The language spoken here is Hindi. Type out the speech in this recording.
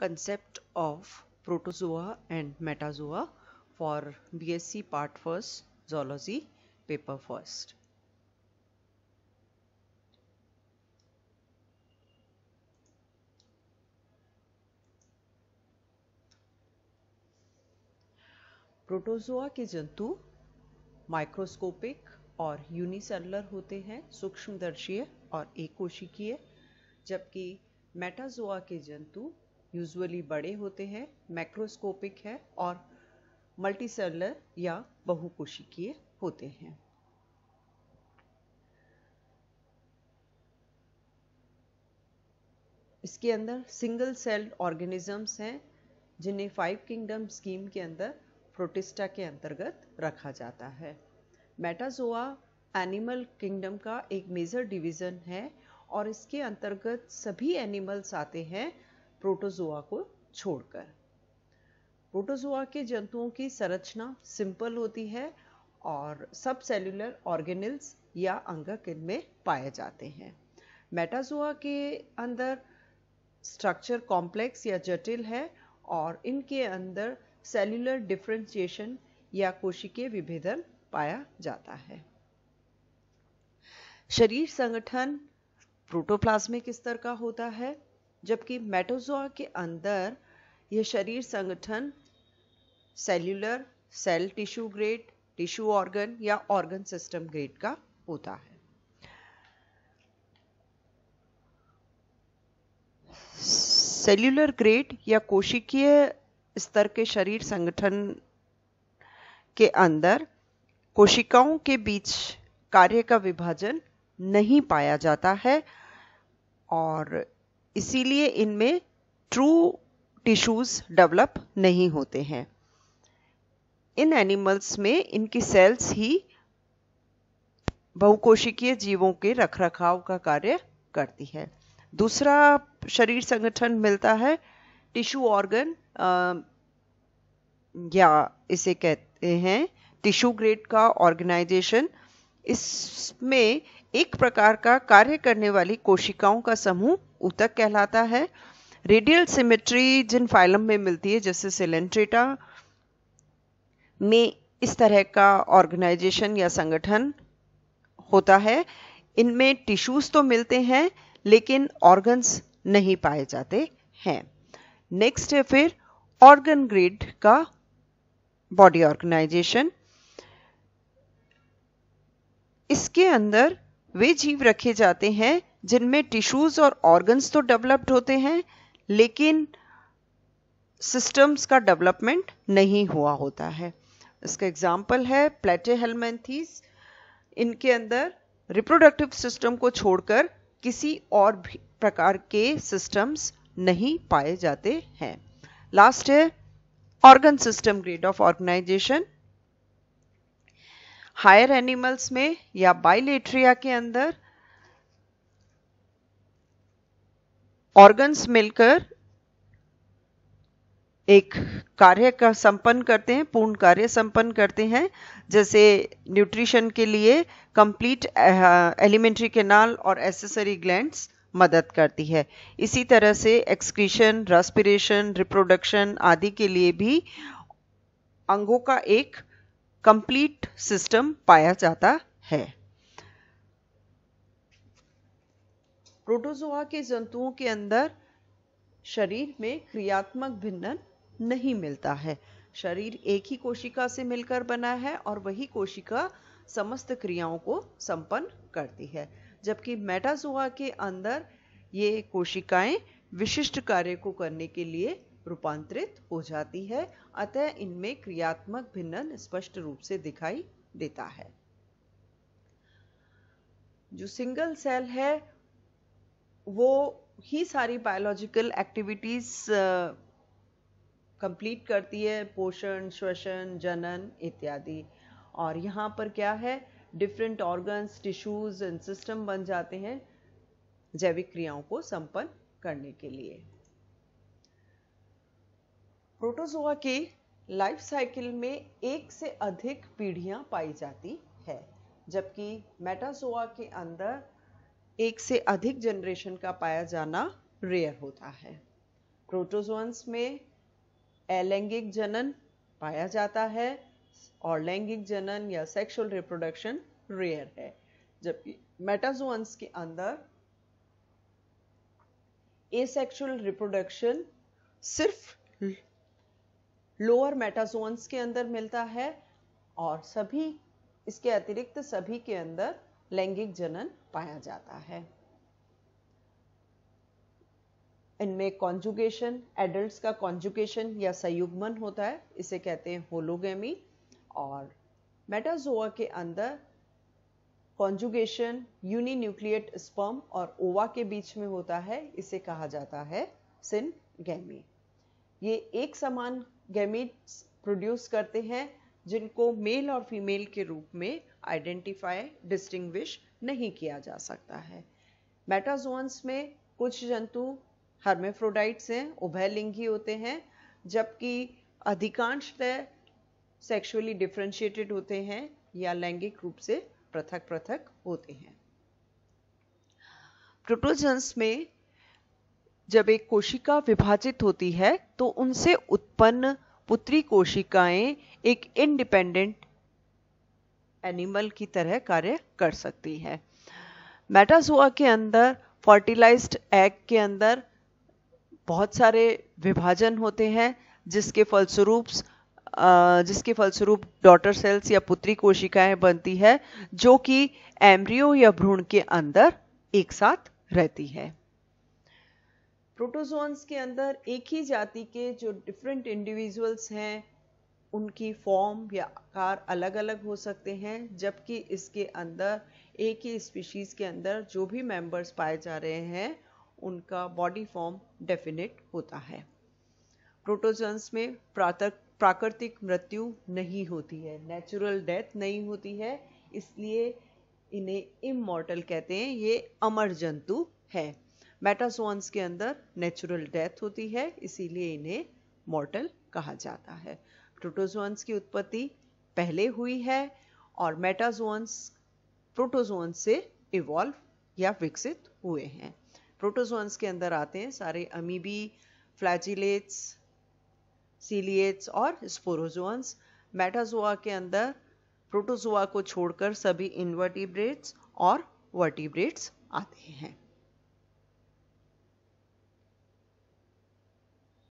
concept of protozoa and metazoa for BSc Part 1st Zoology paper first. Protozoa के जंतु माइक्रोस्कोपिक और यूनिसेलुलर होते हैं, सूक्ष्मदर्शीय और एककोशिकीय, जबकि मेटाजोआ के जंतु यूजुअली बड़े होते हैं, मैक्रोस्कोपिक है और मल्टीसेलुलर या बहुकोशिकीय होते हैं। इसके अंदर सिंगल सेल्ड ऑर्गेनिजम्स हैं जिन्हें 5 किंगडम स्कीम के अंदर प्रोटिस्टा के अंतर्गत रखा जाता है। मेटाजोआ एनिमल किंगडम का एक मेजर डिवीजन है और इसके अंतर्गत सभी एनिमल्स आते हैं प्रोटोजोआ को छोड़कर। प्रोटोजोआ के जंतुओं की संरचना सिंपल होती है और सब सेल्यूलर ऑर्गेनेल्स या अंगक इनमें पाए जाते हैं। मेटाजोआ के अंदर स्ट्रक्चर कॉम्प्लेक्स या जटिल है और इनके अंदर सेल्यूलर डिफरेंशिएशन या कोशिकीय विभेदन पाया जाता है। शरीर संगठन प्रोटोप्लाज्मिक स्तर का होता है, जबकि मेटाजोआ के अंदर यह शरीर संगठन cellular, cell tissue grade, tissue organ या ऑर्गन सिस्टम ग्रेड का होता है। सेल्यूलर ग्रेड या कोशिकीय स्तर के शरीर संगठन के अंदर कोशिकाओं के बीच कार्य का विभाजन नहीं पाया जाता है और इसीलिए इनमें ट्रू टिश्यूज डेवलप नहीं होते हैं। इन एनिमल्स में इनकी सेल्स ही बहुकोशिकीय जीवों के रखरखाव का कार्य करती है। दूसरा शरीर संगठन मिलता है टिश्यू ऑर्गन या इसे कहते हैं टिश्यू ग्रेड का ऑर्गेनाइजेशन। इसमें एक प्रकार का कार्य करने वाली कोशिकाओं का समूह ऊतक कहलाता है। रेडियल सिमेट्री जिन फाइलम में मिलती है, जैसे सिलेंट्रेटा में इस तरह का ऑर्गेनाइजेशन या संगठन होता है। इनमें टिश्यूज तो मिलते हैं लेकिन ऑर्गन्स नहीं पाए जाते हैं। नेक्स्ट है फिर ऑर्गन ग्रेड का बॉडी ऑर्गेनाइजेशन। इसके अंदर वे जीव रखे जाते हैं जिनमें टिश्यूज और ऑर्गन्स तो डेवलप्ड होते हैं लेकिन सिस्टम्स का डेवलपमेंट नहीं हुआ होता है। इसका एग्जाम्पल है प्लेटेहेलमिन्थेस। इनके अंदर रिप्रोडक्टिव सिस्टम को छोड़कर किसी और भी प्रकार के सिस्टम्स नहीं पाए जाते हैं। लास्ट है organ system grade of organisation. Higher animals में या बाइलेट्रिया के अंदर ऑर्गन्स मिलकर एक कार्य का संपन्न करते हैं, पूर्ण कार्य संपन्न करते हैं, जैसे न्यूट्रिशन के लिए कंप्लीट एलिमेंट्री कैनाल और एसेसरी ग्लैंड्स मदद करती है। इसी तरह से एक्सक्रीशन, रेस्पिरेशन, रिप्रोडक्शन आदि के लिए भी अंगों का एक कंप्लीट सिस्टम पाया जाता है। प्रोटोजोआ के जंतुओं के अंदर शरीर में क्रियात्मक भिन्नन नहीं मिलता है। शरीर एक ही कोशिका से मिलकर बना है और वही कोशिका समस्त क्रियाओं को संपन्न करती है, जबकि मेटाजोआ के अंदर ये कोशिकाएं विशिष्ट कार्य को करने के लिए रूपांतरित हो जाती है, अतः इनमें क्रियात्मक भिन्नन स्पष्ट रूप से दिखाई देता है। जो सिंगल सेल है वो ही सारी बायोलॉजिकल एक्टिविटीज कंप्लीट करती है, पोषण, श्वसन, जनन इत्यादि। और यहाँ पर क्या है, different organs, tissues and system बन जाते हैं जैविक क्रियाओं को संपन्न करने के लिए। प्रोटोजोआ के लाइफ साइकिल में एक से अधिक पीढ़ियां पाई जाती है, जबकि मेटाजोआ के अंदर एक से अधिक जनरेशन का पाया जाना रेयर होता है। प्रोटोजोन्स में अलैंगिक जनन पाया जाता है और लैंगिक जनन या सेक्सुअल रिप्रोडक्शन रेयर है, जबकि मेटाजोन्स के अंदर एसेक्सुअल रिप्रोडक्शन सिर्फ लोअर मेटाजोन्स के अंदर मिलता है और सभी इसके अतिरिक्त सभी के अंदर लैंगिक जनन पाया जाता है। इनमें कॉन्जुगेशन, एडल्ट्स का कॉन्जुगेशन या संयुग्मन होता है, इसे कहते हैं होलोगैमी। और मेटाजोआ के अंदर कॉन्जुगेशन यूनिन्यूक्लिएट स्पर्म और ओवा के बीच में होता है, इसे कहा जाता है सिनगैमी। ये एक समान गैमीट्स प्रोड्यूस करते हैं जिनको मेल और फीमेल के रूप में आइडेंटिफाई, डिस्टिंग्विश नहीं किया जा सकता है। मेटाजोन्स में कुछ जंतु हर्मेफ्रोडाइट्स हैं, उभयलिंगी होते हैं, जबकि अधिकांशतः सेक्सुअली डिफरेंशिएटेड होते हैं या लैंगिक रूप से पृथक पृथक होते हैं। प्रोटोजन्स में जब एक कोशिका विभाजित होती है तो उनसे उत्पन्न पुत्री कोशिकाएं एक इंडिपेंडेंट एनिमल की तरह कार्य कर सकती है। मेटाजोआ के अंदर फर्टिलाइज्ड एग के अंदर बहुत सारे विभाजन होते हैं, जिसके फलस्वरूप डॉटर सेल्स या पुत्री कोशिकाएं बनती है, जो कि एम्ब्रियो या भ्रूण के अंदर एक साथ रहती है। प्रोटोजोन्स के अंदर एक ही जाति के जो डिफरेंट इंडिविजुअल्स हैं, उनकी फॉर्म या आकार अलग अलग हो सकते हैं, जबकि इसके अंदर एक ही स्पीशीज के अंदर जो भी मेंबर्स पाए जा रहे हैं उनका बॉडी फॉर्म डेफिनेट होता है। प्रोटोजोन्स में प्राकृतिक मृत्यु नहीं होती है, नेचुरल डेथ नहीं होती है, इसलिए इन्हें इमॉर्टल कहते हैं, ये अमर जंतु है। मेटाजोन्स के अंदर नेचुरल डेथ होती है, इसीलिए इन्हें मॉर्टल कहा जाता है। प्रोटोजोन्स की उत्पत्ति पहले हुई है और मेटाजोन्स प्रोटोजोन्स से इवॉल्व या विकसित हुए हैं। प्रोटोजोन्स के अंदर आते हैं सारे अमीबी, फ्लैजिलेट्स, सीलिएट्स और स्पोरोजोन्स। मेटाजोआ के अंदर प्रोटोजोआ को छोड़कर सभी इनवर्टिब्रेट्स और वर्टिब्रेट्स आते हैं।